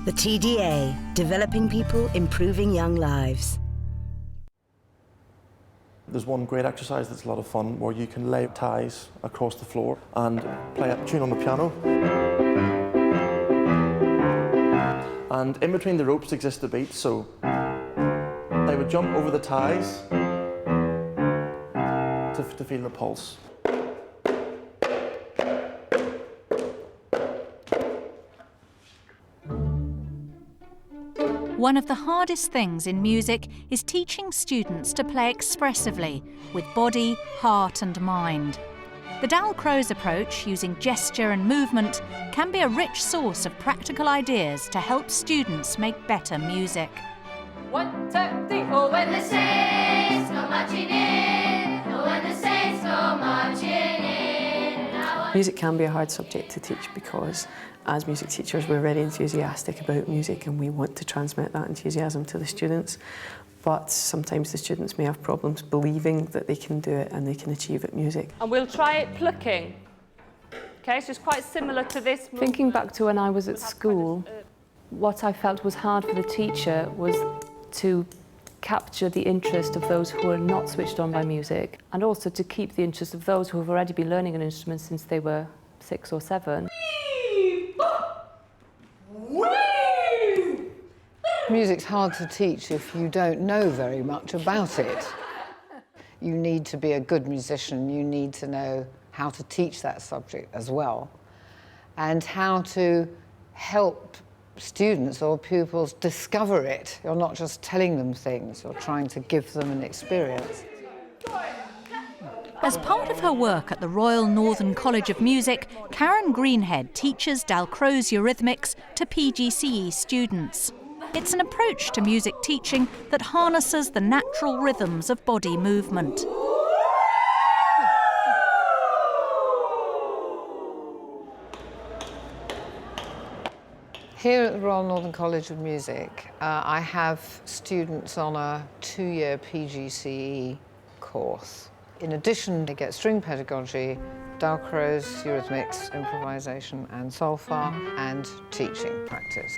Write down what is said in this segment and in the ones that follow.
The TDA, developing people, improving young lives. There's one great exercise that's a lot of fun where you can lay ties across the floor and play a tune on the piano. And in between the ropes exists the beat, so they would jump over the ties to feel the pulse. One of the hardest things in music is teaching students to play expressively, with body, heart and mind. The Dalcroze approach, using gesture and movement, can be a rich source of practical ideas to help students make better music. 1, 2, 3, oh, when the saints go marching in, oh, when the saints go marching in. Music can be a hard subject to teach because as music teachers we're very enthusiastic about music and we want to transmit that enthusiasm to the students, but sometimes the students may have problems believing that they can do it and they can achieve at music. And we'll try it plucking. Okay, so it's quite similar to this. Thinking back to when I was at school, what I felt was hard for the teacher was to capture the interest of those who are not switched on by music, and also to keep the interest of those who have already been learning an instrument since they were 6 or 7. Music's hard to teach if you don't know very much about it. You need to be a good musician, you need to know how to teach that subject as well, and how to help students or pupils discover it. You're not just telling them things, you're trying to give them an experience. As part of her work at the Royal Northern College of Music, Karen Greenhead teaches Dalcroze Eurythmics to PGCE students. It's an approach to music teaching that harnesses the natural rhythms of body movement. Here at the Royal Northern College of Music, I have students on a 2-year PGCE course. In addition, they get string pedagogy, Dalcroze, Eurythmics, improvisation and solfa, and teaching practice.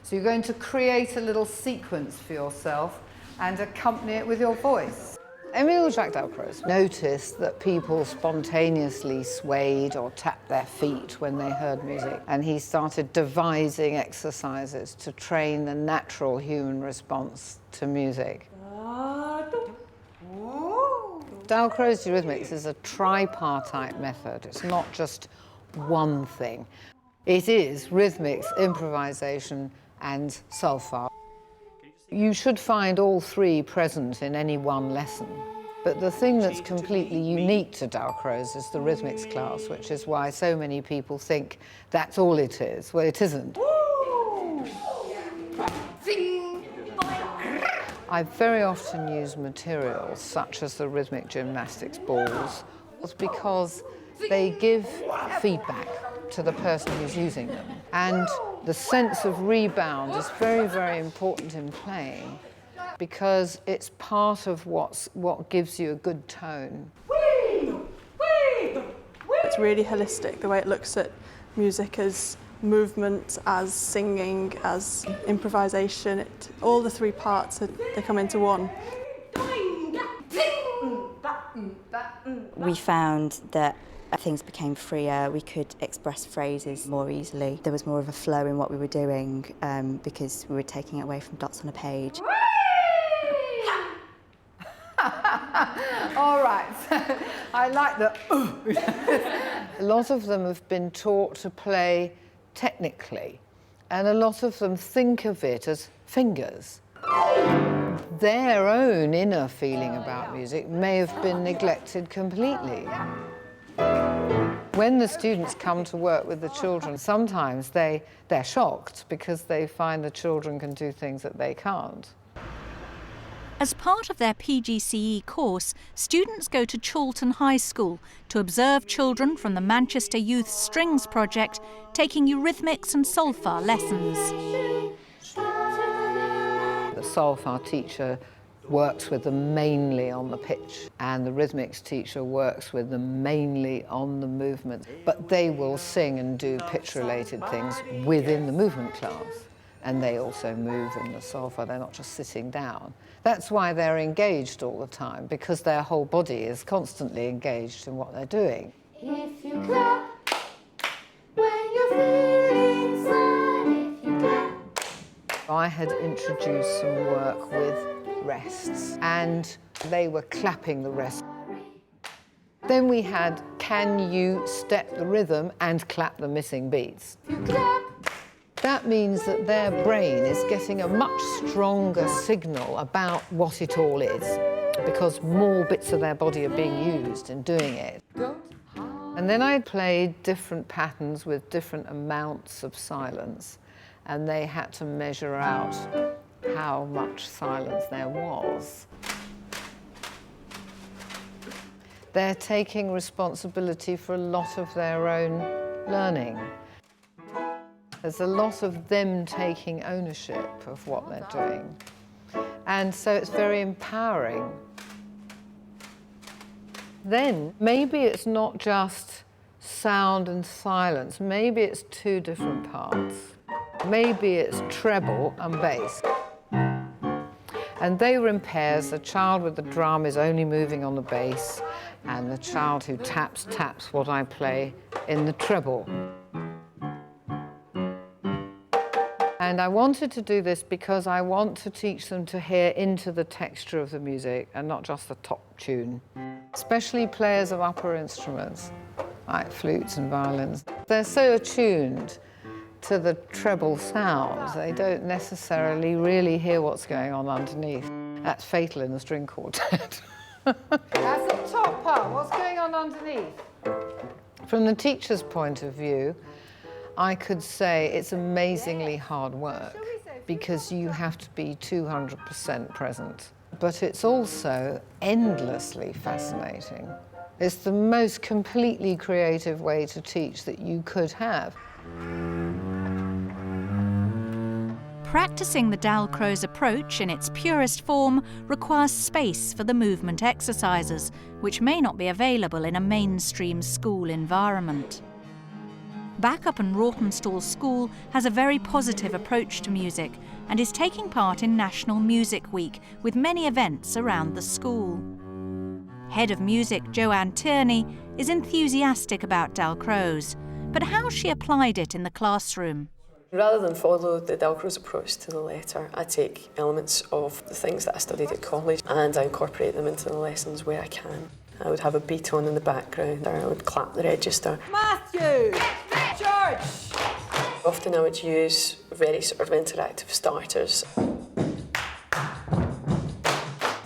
So you're going to create a little sequence for yourself and accompany it with your voice. Emile Jacques Dalcroze noticed that people spontaneously swayed or tapped their feet when they heard music, and he started devising exercises to train the natural human response to music. Dalcroze Eurythmics is a tripartite method. It's not just one thing. It is rhythmics, improvisation, and solfa. You should find all three present in any one lesson. But the thing that's completely unique to Dalcroze is the rhythmics class, which is why so many people think that's all it is. Well, it isn't. I very often use materials such as the rhythmic gymnastics balls because they give feedback to the person who's using them. And the sense of rebound is very, very important in playing because it's part of what gives you a good tone. It's really holistic, the way it looks at music as movement, as singing, as improvisation. All the three parts, they come into one. We found that things became freer, we could express phrases more easily. There was more of a flow in what we were doing because we were taking it away from dots on a page. All right, I like the A lot of them have been taught to play technically, and a lot of them think of it as fingers. Their own inner feeling about music may have been neglected completely. When the students come to work with the children, sometimes they're shocked because they find the children can do things that they can't. As part of their PGCE course, students go to Chorlton High School to observe children from the Manchester Youth Strings Project taking eurythmics and solfa lessons. The solfa teacher works with them mainly on the pitch, and the rhythmics teacher works with them mainly on the movement. But they will sing and do pitch-related things within the movement class, and they also move in the solfa. They're not just sitting down. That's why they're engaged all the time, because their whole body is constantly engaged in what they're doing. If you clap when you're feeling sad, if you clap. I had introduced some work with rests, and they were clapping the rest. Then we had, can you step the rhythm and clap the missing beats? If you clap. That means that their brain is getting a much stronger signal about what it all is, because more bits of their body are being used in doing it. And then I played different patterns with different amounts of silence, and they had to measure out how much silence there was. They're taking responsibility for a lot of their own learning. There's a lot of them taking ownership of what they're doing. And so it's very empowering. Then maybe it's not just sound and silence, maybe it's two different parts. Maybe it's treble and bass. And they were in pairs. The child with the drum is only moving on the bass, and the child who taps what I play in the treble. And I wanted to do this because I want to teach them to hear into the texture of the music and not just the top tune. Especially players of upper instruments, like flutes and violins. They're so attuned to the treble sound, they don't necessarily really hear what's going on underneath. That's fatal in the string quartet. That's the top part, what's going on underneath? From the teacher's point of view, I could say it's amazingly hard work because you have to be 200% present. But it's also endlessly fascinating. It's the most completely creative way to teach that you could have. Practicing the Dalcroze approach in its purest form requires space for the movement exercises, which may not be available in a mainstream school environment. Backup and Rawtenstall School has a very positive approach to music and is taking part in National Music Week with many events around the school. Head of Music Joanne Tierney is enthusiastic about Dalcroze, but how she applied it in the classroom. Rather than follow the Dalcroze approach to the letter, I take elements of the things that I studied at college and I incorporate them into the lessons where I can. I would have a beat on in the background, or I would clap the register. Matthew! George! Often I would use very sort of interactive starters.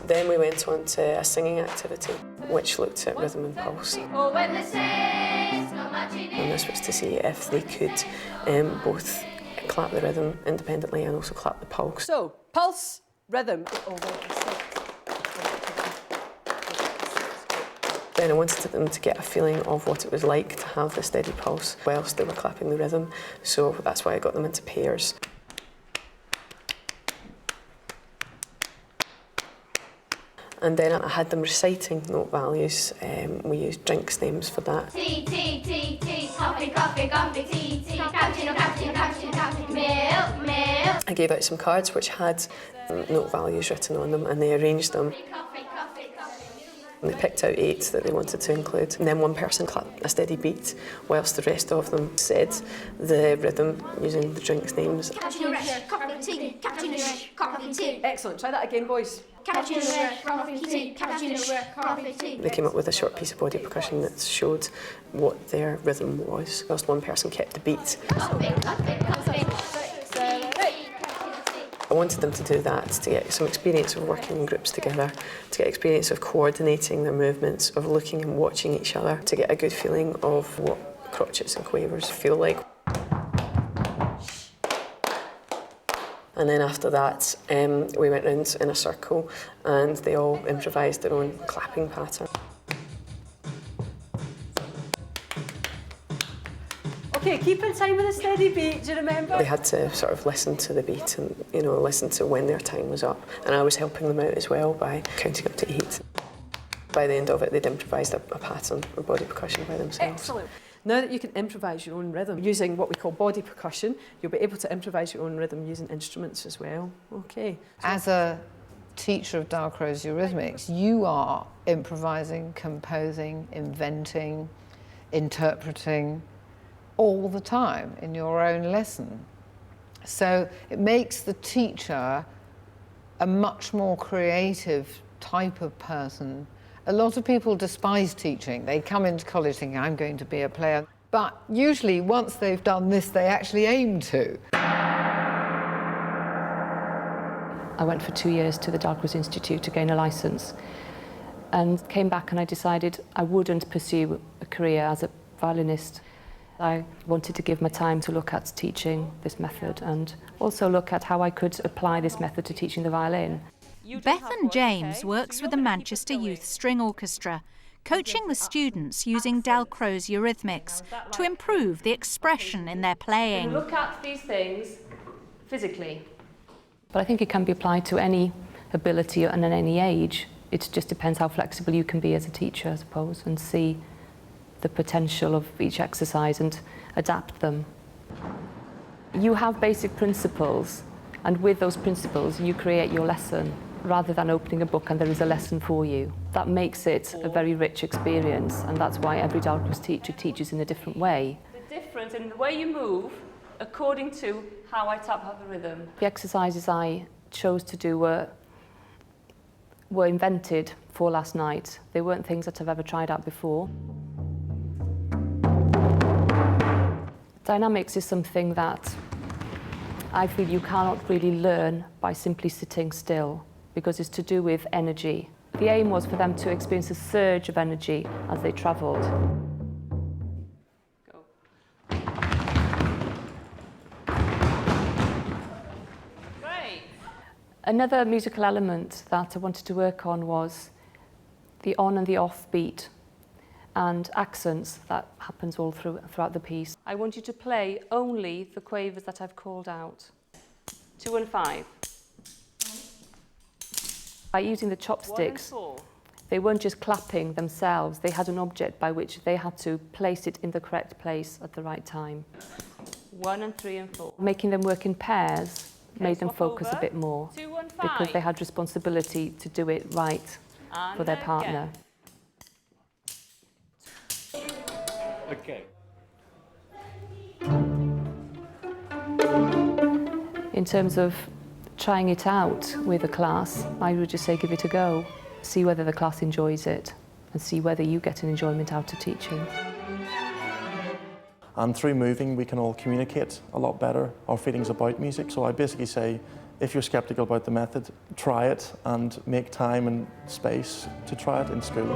Then we went on to a singing activity, which looked at rhythm and pulse. Oh, when the saints go marching in. And this was to see if they could both clap the rhythm independently and also clap the pulse. So, pulse, rhythm. Then I wanted them to get a feeling of what it was like to have the steady pulse whilst they were clapping the rhythm. So that's why I got them into pairs. And then I had them reciting note values. We used drinks names for that. Tea, tea, tea, tea, coffee, coffee, coffee, tea, tea, cappuccino, cappuccino, cappuccino, cappuccino, milk, milk. I gave out some cards which had note values written on them and they arranged them. Coffee, coffee, coffee. And they picked out 8 that they wanted to include. And then one person clapped a steady beat whilst the rest of them said the rhythm using the drinks names. Cappuccino, coffee, tea, cappuccino, coffee, tea. Excellent. Try that again, boys. Cappuccino, coffee, tea, cappuccino, coffee, tea. They came up with a short piece of body percussion that showed what their rhythm was, whilst one person kept the beat. Coffee, coffee, coffee. I wanted them to do that, to get some experience of working in groups together, to get experience of coordinating their movements, of looking and watching each other, to get a good feeling of what crotchets and quavers feel like. And then after that, we went round in a circle and they all improvised their own clapping pattern. Okay, keeping time with a steady beat, do you remember? They had to sort of listen to the beat and, you know, listen to when their time was up. And I was helping them out as well by counting up to 8. By the end of it, they'd improvised a pattern or body percussion by themselves. Excellent. Now that you can improvise your own rhythm using what we call body percussion, you'll be able to improvise your own rhythm using instruments as well. Okay. As a teacher of Dalcroze Eurythmics, you are improvising, composing, inventing, interpreting all the time in your own lesson. So it makes the teacher a much more creative type of person. A lot of people despise teaching. They come into college thinking, I'm going to be a player. But usually, once they've done this, they actually aim to. I went for 2 years to the Dalcroze Institute to gain a licence and came back and I decided I wouldn't pursue a career as a violinist. I wanted to give my time to look at teaching this method and also look at how I could apply this method to teaching the violin. Bethan James works with the Manchester Youth String Orchestra, coaching the students using Dalcroze Eurythmics to improve the expression in their playing. Look at these things physically. But I think it can be applied to any ability and at any age. It just depends how flexible you can be as a teacher, I suppose, and see the potential of each exercise and adapt them. You have basic principles, and with those principles you create your lesson rather than opening a book and there is a lesson for you. That makes it a very rich experience, and that's why every Dalcroze teacher teaches in a different way. The difference in the way you move according to how I tap out the rhythm. The exercises I chose to do were invented for last night. They weren't things that I've ever tried out before. Dynamics is something that I feel you cannot really learn by simply sitting still, because it's to do with energy. The aim was for them to experience a surge of energy as they travelled. Great. Another musical element that I wanted to work on was the on and the off beat and accents that happens all throughout the piece. I want you to play only the quavers that I've called out. 2 and 5. By using the chopsticks, 1 and 4. they weren't just clapping themselves, they had an object by which they had to place it in the correct place at the right time. 1 and 3 and 4. Making them work in pairs made them swap focus over. a bit more 2 and 5. because they had responsibility to do it right And for their again. partner. Okay. In terms of trying it out with a class, I would just say give it a go. See whether the class enjoys it and see whether you get an enjoyment out of teaching. And through moving, we can all communicate a lot better our feelings about music. So I basically say, if you're sceptical about the method, try it and make time and space to try it in school.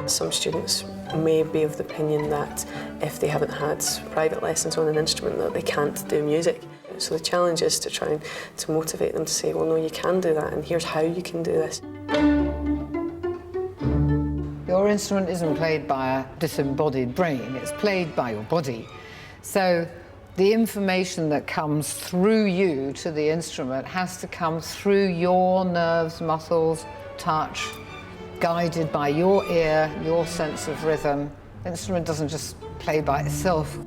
Some students may be of the opinion that if they haven't had private lessons on an instrument that they can't do music. So the challenge is to try to motivate them to say, well, no, you can do that, and here's how you can do this. Your instrument isn't played by a disembodied brain, it's played by your body. So the information that comes through you to the instrument has to come through your nerves, muscles, touch, guided by your ear, your sense of rhythm. The instrument doesn't just play by itself.